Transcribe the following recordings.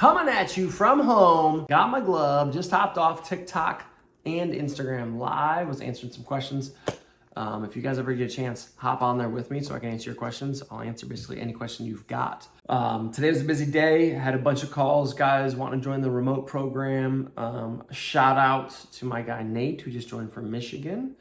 coming at you from home. Got my glove, just hopped off TikTok and Instagram live, was answering some questions. If you guys ever get a chance, hop on there with me so I can answer your questions. I'll answer basically any question you've got. Today was a busy day. Had a bunch of calls, guys wanting to join the remote program. Shout out to my guy Nate, who just joined from Michigan.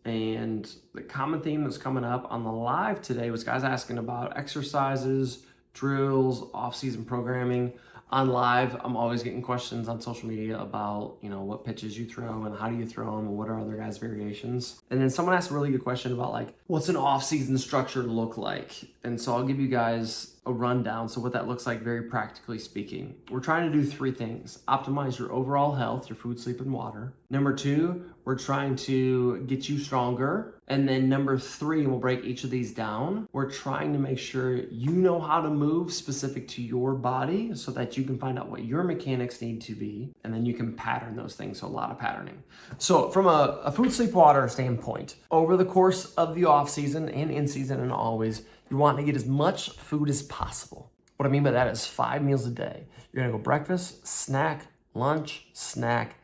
And the common theme that's coming up on the live today was guys asking about exercises, drills, off-season programming. On live, I'm always getting questions on social media about, what pitches you throw and how do you throw them and what are other guys' variations. And then someone asked a really good question about what's an off-season structure look like? And so I'll give you guys a rundown. So what that looks like very practically speaking. We're trying to do 3 things. Optimize your overall health, your food, sleep, and water. Number 2, we're trying to get you stronger. And then number 3, we'll break each of these down. We're trying to make sure you know how to move specific to your body so that you can find out what your mechanics need to be. And then you can pattern those things. So a lot of patterning. So from a food, sleep, water standpoint, over the course of the off season and in season and always, you want to get as much food as possible. What I mean by that is 5 meals a day. You're gonna go breakfast, snack, lunch, snack,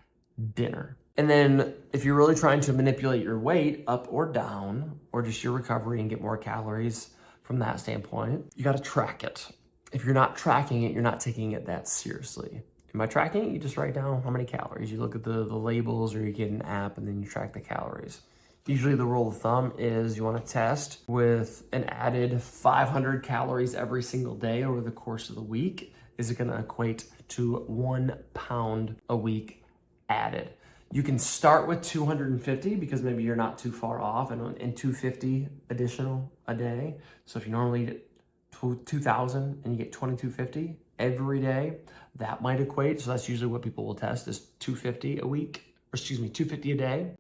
dinner. And then if you're really trying to manipulate your weight up or down, or just your recovery and get more calories from that standpoint, you gotta track it. If you're not tracking it, you're not taking it that seriously. Am I tracking it? You just write down how many calories. You look at the labels, or you get an app and then you track the calories. Usually the rule of thumb is you want to test with an added 500 calories every single day over the course of the week. Is it going to equate to 1 pound a week added? You can start with 250 because maybe you're not too far off, and 250 additional a day. So if you normally eat 2,000 and you get 2,250 every day, that might equate. So that's usually what people will test is 250 a week, or 250 a day.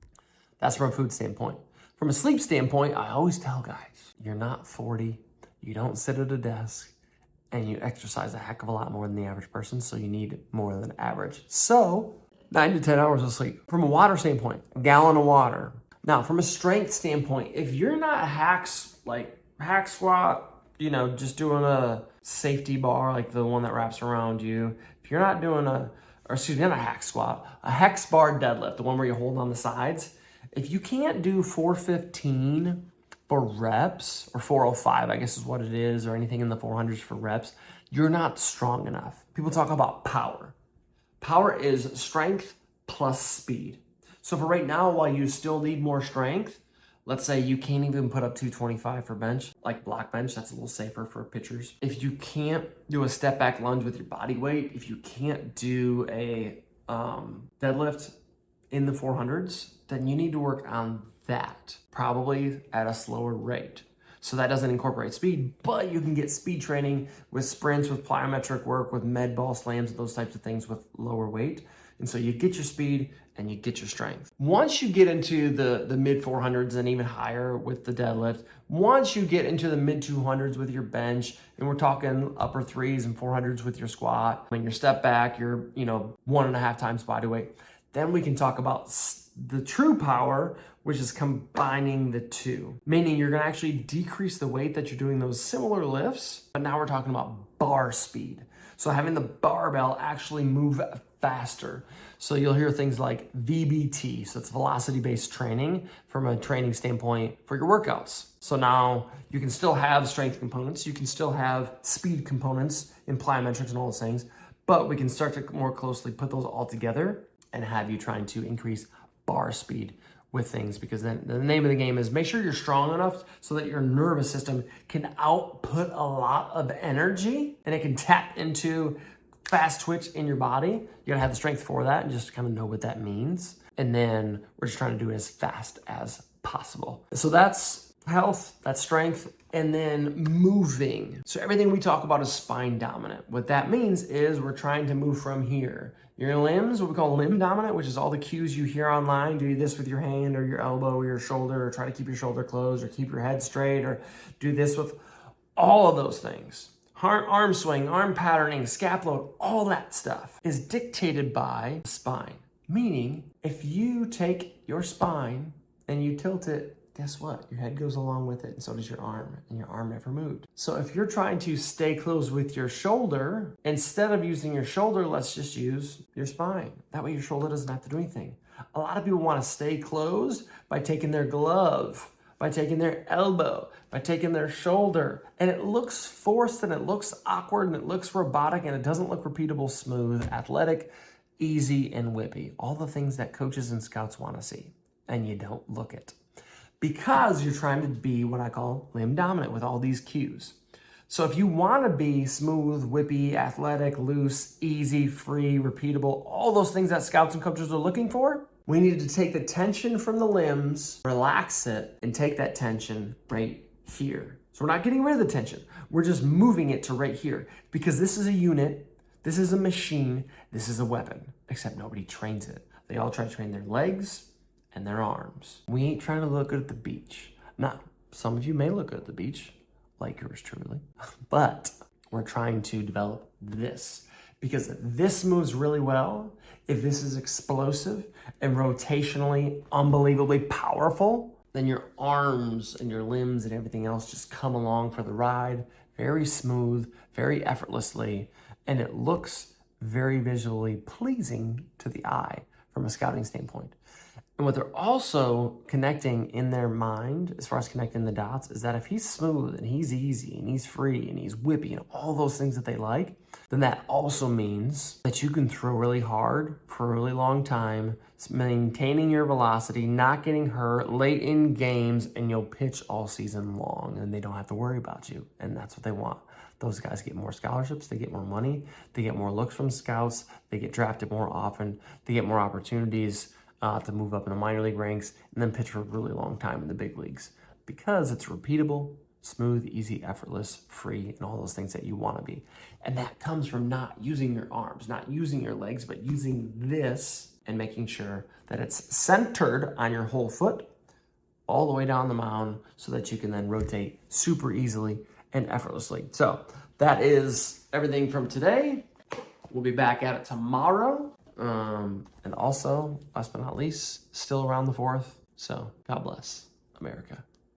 That's from a food standpoint. From a sleep standpoint, I always tell guys, you're not 40, you don't sit at a desk, and you exercise a heck of a lot more than the average person, so you need more than average. So 9 to 10 hours of sleep. From a water standpoint, a gallon of water. Now, from a strength standpoint, if you're not hack squat, just doing a safety bar, like the one that wraps around you, if you're not doing not a hack squat, a hex bar deadlift, the one where you hold on the sides, if you can't do 415 for reps, or 405, I guess is what it is, or anything in the 400s for reps, you're not strong enough. People talk about power. Power is strength plus speed. So for right now, while you still need more strength, let's say you can't even put up 225 for bench, like block bench, that's a little safer for pitchers. If you can't do a step back lunge with your body weight, if you can't do a deadlift in the 400s, then you need to work on that, probably at a slower rate. So that doesn't incorporate speed, but you can get speed training with sprints, with plyometric work, with med ball slams, those types of things with lower weight. And so you get your speed and you get your strength. Once you get into the mid 400s and even higher with the deadlift, once you get into the mid 200s with your bench, and we're talking upper 3s and 400s with your squat, when your step back, you're 1.5 times body weight, then we can talk about the true power, which is combining the two. Meaning you're gonna actually decrease the weight that you're doing those similar lifts, but now we're talking about bar speed. So having the barbell actually move faster. So you'll hear things like VBT, so it's velocity-based training from a training standpoint for your workouts. So now you can still have strength components, you can still have speed components in plyometrics and all those things, but we can start to more closely put those all together and have you trying to increase bar speed with things, because then the name of the game is make sure you're strong enough so that your nervous system can output a lot of energy and it can tap into fast twitch in your body. You gotta have the strength for that and just kind of know what that means. And then we're just trying to do it as fast as possible. So that's health, that's strength, and then moving. So everything we talk about is spine dominant. What that means is we're trying to move from here. Your limbs, what we call limb dominant, which is all the cues you hear online. Do this with your hand or your elbow or your shoulder, or try to keep your shoulder closed, or keep your head straight, or do this with all of those things. Arm swing, arm patterning, scapula, all that stuff is dictated by the spine. Meaning, if you take your spine and you tilt it guess what? Your head goes along with it, and so does your arm, and your arm never moved. So if you're trying to stay closed with your shoulder, instead of using your shoulder, let's just use your spine. That way your shoulder doesn't have to do anything. A lot of people want to stay closed by taking their glove, by taking their elbow, by taking their shoulder, and it looks forced, and it looks awkward, and it looks robotic, and it doesn't look repeatable, smooth, athletic, easy, and whippy. All the things that coaches and scouts want to see, and you don't look it. Because you're trying to be what I call limb dominant with all these cues. So if you want to be smooth, whippy, athletic, loose, easy, free, repeatable, all those things that scouts and coaches are looking for, we need to take the tension from the limbs, relax it, and take that tension right here. So we're not getting rid of the tension. We're just moving it to right here, because this is a unit, this is a machine, this is a weapon, except nobody trains it. They all try to train their legs and their arms. We ain't trying to look good at the beach. Now, some of you may look good at the beach, like yours truly, but we're trying to develop this, because if this moves really well, if this is explosive and rotationally unbelievably powerful, then your arms and your limbs and everything else just come along for the ride, very smooth, very effortlessly, and it looks very visually pleasing to the eye from a scouting standpoint. And what they're also connecting in their mind, as far as connecting the dots, is that if he's smooth and he's easy and he's free and he's whippy and all those things that they like, then that also means that you can throw really hard for a really long time, maintaining your velocity, not getting hurt late in games, and you'll pitch all season long and they don't have to worry about you. And that's what they want. Those guys get more scholarships, they get more money, they get more looks from scouts, they get drafted more often, they get more opportunities to move up in the minor league ranks and then pitch for a really long time in the big leagues, because it's repeatable, smooth, easy, effortless, free, and all those things that you want to be. And that comes from not using your arms, not using your legs, but using this and making sure that it's centered on your whole foot all the way down the mound, so that you can then rotate super easily and effortlessly. So that is everything from today. We'll be back at it tomorrow. And also, last but not least, still around the 4th. So God bless America.